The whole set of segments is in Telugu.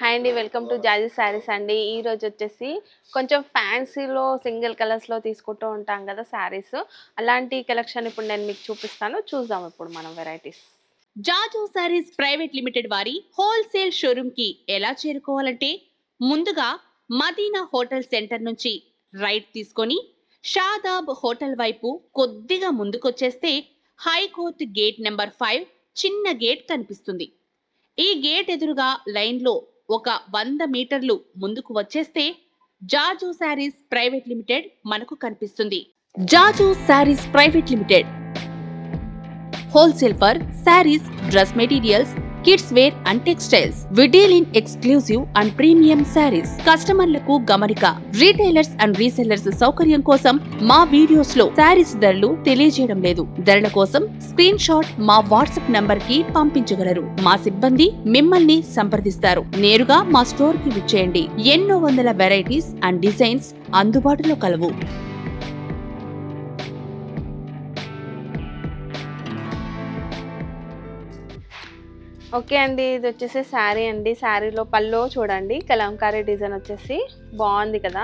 హాయ్ అండి, వెల్కమ్ టు జాజీ శారీస్ అండి. ఈ రోజు వచ్చేసి కొంచెం ఫ్యాన్సీలో సింగిల్ కలర్స్లో తీసుకుంటూ ఉంటాం కదా శారీస్. అలాంటి కలెక్షన్ ఇప్పుడు నేను మీకు చూపిస్తాను. చూద్దాం ఇప్పుడు మనం వెరైటీస్. జాజు శారీస్ ప్రైవేట్ లిమిటెడ్ వారి హోల్సేల్ షోరూమ్ కి ఎలా చేరుకోవాలంటే ముందుగా మదీనా హోటల్ సెంటర్ నుంచి రైట్ తీసుకొని షాదాబ్ హోటల్ వైపు కొద్దిగా ముందుకొచ్చేస్తే హైకోర్ట్ గేట్ నెంబర్ 5 చిన్న గేట్ కనిపిస్తుంది. ఈ గేట్ ఎదురుగా లైన్లో ఒక 100 మీటర్లు ముందుకు వచ్చేస్తే జాజు శారీస్ ప్రైవేట్ లిమిటెడ్ మనకు కనిపిస్తుంది. Jaju sarees private limited wholesale for sarees, dress materials, kids wear and textiles. We deal in exclusive and premium sarees. కస్టమర్లకు గమనిక, రీటైలర్స్ అండ్ రీసెల్లర్స్ సౌకర్యం కోసం మా వీడియోస్ లో సారీస్ ధరలు తెలియజేయడం లేదు. ధరల కోసం స్క్రీన్ షాట్ మా వాట్సాప్ నంబర్ కి పంపించగలరు. మా సిబ్బంది మిమ్మల్ని సంప్రదిస్తారు. నేరుగా మా స్టోర్ కి విచ్చేయండి. ఎన్నో వందల వెరైటీస్ అండ్ డిజైన్స్ అందుబాటులో కలవు. ఓకే అండి, ఇది వచ్చేసి శారీ అండి. శారీలో పల్లో చూడండి, కలంకారీ డిజైన్ వచ్చేసి బాగుంది కదా.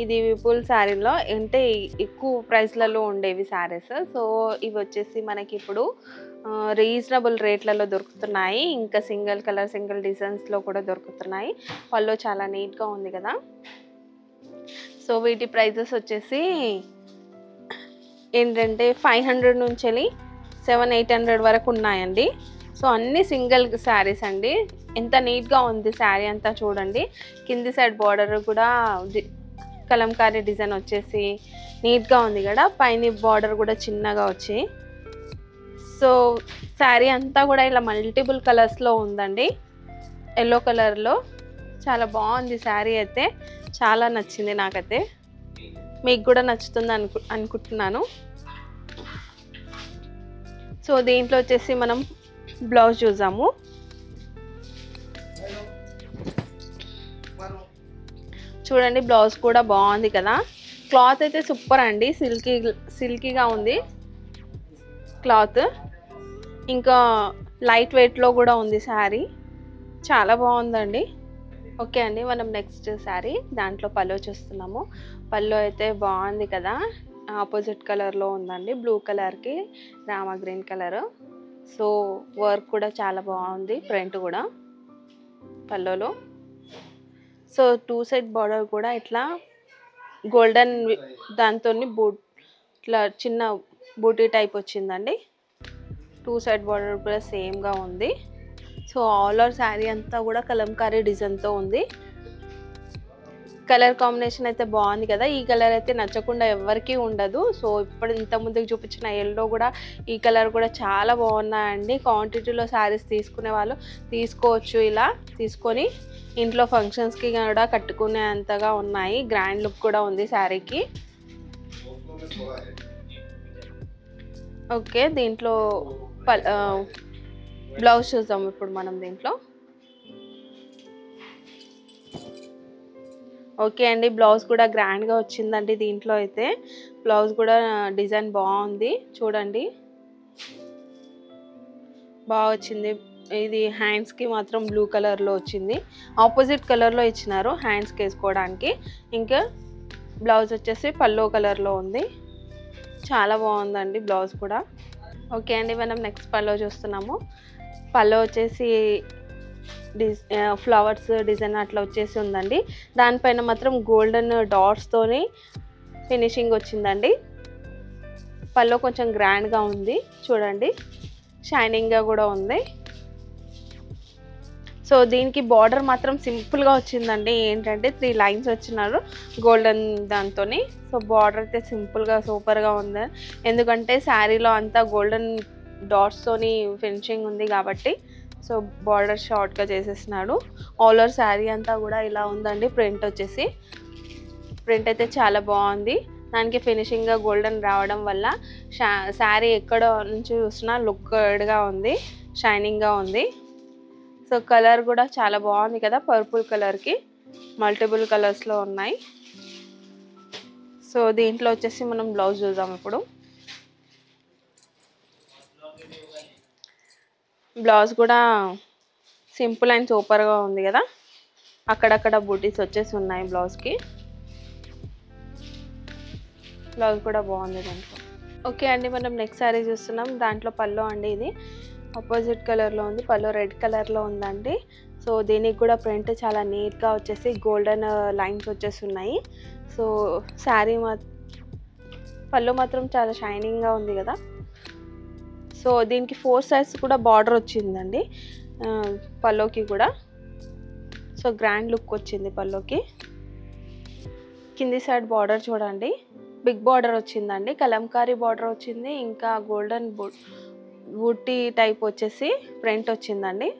ఇది విపుల్ శారీలో అంటే ఎక్కువ ప్రైస్లలో ఉండేవి శారీస్. సో ఇవి వచ్చేసి మనకి ఇప్పుడు రీజనబుల్ రేట్లలో దొరుకుతున్నాయి. ఇంకా సింగిల్ కలర్ సింగిల్ డిజైన్స్లో కూడా దొరుకుతున్నాయి. పల్లో చాలా నీట్గా ఉంది కదా. సో వీటి ప్రైజెస్ వచ్చేసి ఏంటంటే 500 నుంచి 700-800 వరకు ఉన్నాయండి. సో అన్ని సింగిల్ శారీస్ అండి. ఎంత నీట్గా ఉంది శారీ అంతా చూడండి. కింది సైడ్ బార్డర్ కూడా కలంకారీ డిజైన్ వచ్చేసి నీట్గా ఉంది కదా. పైన బార్డర్ కూడా చిన్నగా వచ్చి, సో శారీ అంతా కూడా ఇలా మల్టిపుల్ కలర్స్లో ఉందండి. ఎల్లో కలర్లో చాలా బాగుంది శారీ అయితే. చాలా నచ్చింది నాకైతే. మీకు కూడా నచ్చుతుంది అనుకుంటున్నాను. సో దీంట్లో వచ్చేసి మనం బ్లౌజ్ చూసాము. చూడండి, బ్లౌజ్ కూడా బాగుంది కదా. క్లాత్ అయితే సూపర్ అండి, సిల్కీగా ఉంది క్లాత్. ఇంకా లైట్ వెయిట్లో కూడా ఉంది శారీ. చాలా బాగుందండి. ఓకే అండి, మనం నెక్స్ట్ శారీ దాంట్లో పల్లో చూస్తున్నాము. పల్లో అయితే బాగుంది కదా. ఆపోజిట్ కలర్లో ఉందండి, బ్లూ కలర్కి Rama green colour. So work కూడా చాలా బాగుంది, ప్రింట్ కూడా పల్లోలో. సో 2 సైడ్ బార్డర్ కూడా ఇట్లా గోల్డెన్ దాంతో ఇట్లా చిన్న బూటీ టైప్ వచ్చిందండి. 2 సైడ్ బార్డర్ కూడా సేమ్గా ఉంది. సో ఆల్ ఓవర్ శారీ అంతా కూడా కలంకారీ డిజైన్తో ఉంది. కలర్ కాంబినేషన్ అయితే బాగుంది కదా. ఈ కలర్ అయితే నచ్చకుండా ఎవరికీ ఉండదు. సో ఇప్పుడు ఇంత ముందుకు చూపించిన ఎల్లో కూడా, ఈ కలర్ కూడా చాలా బాగున్నాయండి. క్వాంటిటీలో శారీస్ తీసుకునే వాళ్ళు తీసుకోవచ్చు. ఇలా తీసుకొని ఇంట్లో ఫంక్షన్స్కి కూడా కట్టుకునే అంతగా ఉన్నాయి. గ్రాండ్ లుక్ కూడా ఉంది శారీకి. ఓకే, దీంట్లో బ్లౌజ్ చూద్దాం ఇప్పుడు మనం దీంట్లో. ఓకే అండి, బ్లౌజ్ కూడా గ్రాండ్గా వచ్చిందండి. దీంట్లో అయితే బ్లౌజ్ కూడా డిజైన్ బాగుంది చూడండి, బాగా వచ్చింది. ఇది హ్యాండ్స్కి మాత్రం బ్లూ కలర్లో వచ్చింది. ఆపోజిట్ కలర్లో ఇచ్చినారు హ్యాండ్స్కి వేసుకోవడానికి. ఇంకా బ్లౌజ్ వచ్చేసి పల్లో కలర్లో ఉంది. చాలా బాగుందండి బ్లౌజ్ కూడా. ఓకే అండి, మనం నెక్స్ట్ పల్లో చూస్తున్నాము. పల్లో వచ్చేసి ఫ్లవర్స్ డిజైన్ అట్లా వచ్చేసి ఉందండి. దానిపైన మాత్రం గోల్డెన్ డాట్స్తోని ఫినిషింగ్ వచ్చిందండి. పల్లో కొంచెం గ్రాండ్గా ఉంది చూడండి, షైనింగ్గా కూడా ఉంది. సో దీనికి బార్డర్ మాత్రం సింపుల్గా వచ్చిందండి. ఏంటంటే 3 లైన్స్ వచ్చినారు గోల్డెన్ దాంతో. సో బార్డర్ అయితే సింపుల్గా సూపర్గా ఉంది. ఎందుకంటే శారీలో అంతా గోల్డెన్ డాట్స్తోని ఫినిషింగ్ ఉంది కాబట్టి సో బార్డర్ షార్ట్గా చేసేసినాడు. ఆల్ ఓవర్ శారీ అంతా కూడా ఇలా ఉందండి. ప్రింట్ వచ్చేసి ప్రింట్ అయితే చాలా బాగుంది. దానికి ఫినిషింగ్గా గోల్డెన్ రావడం వల్ల శారీ ఎక్కడ నుంచి చూసినా లుక్డ్గా ఉంది, షైనింగ్గా ఉంది. సో కలర్ కూడా చాలా బాగుంది కదా. పర్పుల్ కలర్కి మల్టిపుల్ కలర్స్లో ఉన్నాయి. సో దీంట్లో వచ్చేసి మనం బ్లౌజ్ చూద్దాం ఇప్పుడు. బ్లౌజ్ కూడా సింపుల్ అండ్ సూపర్గా ఉంది కదా. అక్కడక్కడ బూటీస్ వచ్చేసి ఉన్నాయి బ్లౌజ్కి. బ్లౌజ్ కూడా బాగుంది దాంట్లో. ఓకే అండి, మనం నెక్స్ట్ శారీ చూస్తున్నాం. దాంట్లో పళ్ళు అండి, ఇది ఆపోజిట్ కలర్లో ఉంది. పళ్ళు రెడ్ కలర్లో ఉందండి. సో దీనికి కూడా ప్రింట్ చాలా నీట్గా వచ్చేసి గోల్డెన్ లైన్స్ వచ్చేసి ఉన్నాయి. సో శారీ పళ్ళు మాత్రం చాలా షైనింగ్గా ఉంది కదా. సో దీనికి 4 సైడ్స్ కూడా బార్డర్ వచ్చిందండి పళ్ళుకి కూడా. సో గ్రాండ్ లుక్ వచ్చింది పళ్ళుకి. కింది సైడ్ బార్డర్ చూడండి, బిగ్ బార్డర్ వచ్చిందండి. కలంకారీ బార్డర్ వచ్చింది, ఇంకా గోల్డెన్ బూటీ టైప్ వచ్చేసి ప్రింట్ వచ్చిందండి.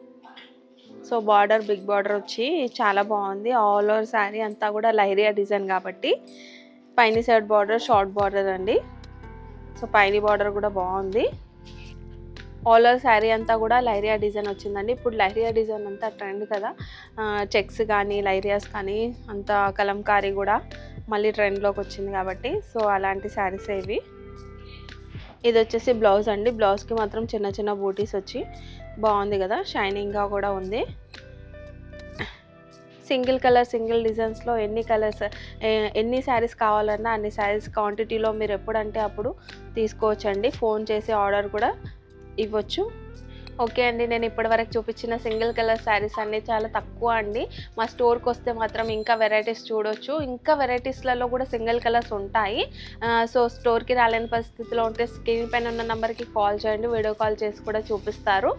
సో బార్డర్ బిగ్ బార్డర్ వచ్చి చాలా బాగుంది. ఆల్ ఓవర్ శారీ అంతా కూడా లైరియా డిజైన్ కాబట్టి పైన సైడ్ బార్డర్ షార్ట్ బార్డర్ అండి. సో పైన బార్డర్ కూడా బాగుంది. ఆల్ ఓవర్ శారీ అంతా కూడా లైరియా డిజైన్ వచ్చిందండి. ఇప్పుడు లైరియా డిజైన్ అంతా ట్రెండ్ కదా. చెక్స్ కానీ లైరియాస్ కానీ అంతా కలంకారీ కూడా మళ్ళీ ట్రెండ్లోకి వచ్చింది కాబట్టి సో అలాంటి శారీస్ ఇవి. ఇది వచ్చేసి బ్లౌజ్ అండి. బ్లౌజ్కి మాత్రం చిన్న చిన్న బూటీస్ వచ్చి బాగుంది కదా, షైనింగ్గా కూడా ఉంది. సింగిల్ కలర్ సింగిల్ డిజైన్స్లో ఎన్ని శారీస్ కావాలన్నా అన్ని శారీస్ క్వాంటిటీలో మీరు ఎప్పుడంటే అప్పుడు తీసుకోవచ్చండి. ఫోన్ చేసి ఆర్డర్ కూడా ఇవ్వచ్చు. ఓకే అండి, నేను ఇప్పటివరకు చూపించిన సింగిల్ కలర్ శారీస్ అన్నీ చాలా తక్కువ అండి. మా స్టోర్కి వస్తే మాత్రం ఇంకా వెరైటీస్ చూడొచ్చు. ఇంకా వెరైటీస్లలో కూడా సింగిల్ కలర్స్ ఉంటాయి. సో స్టోర్కి రాలేని పరిస్థితిలో ఉంటే స్క్రీన్ పైన ఉన్న నెంబర్కి కాల్ చేయండి, వీడియో కాల్ చేసి కూడా చూపిస్తారు.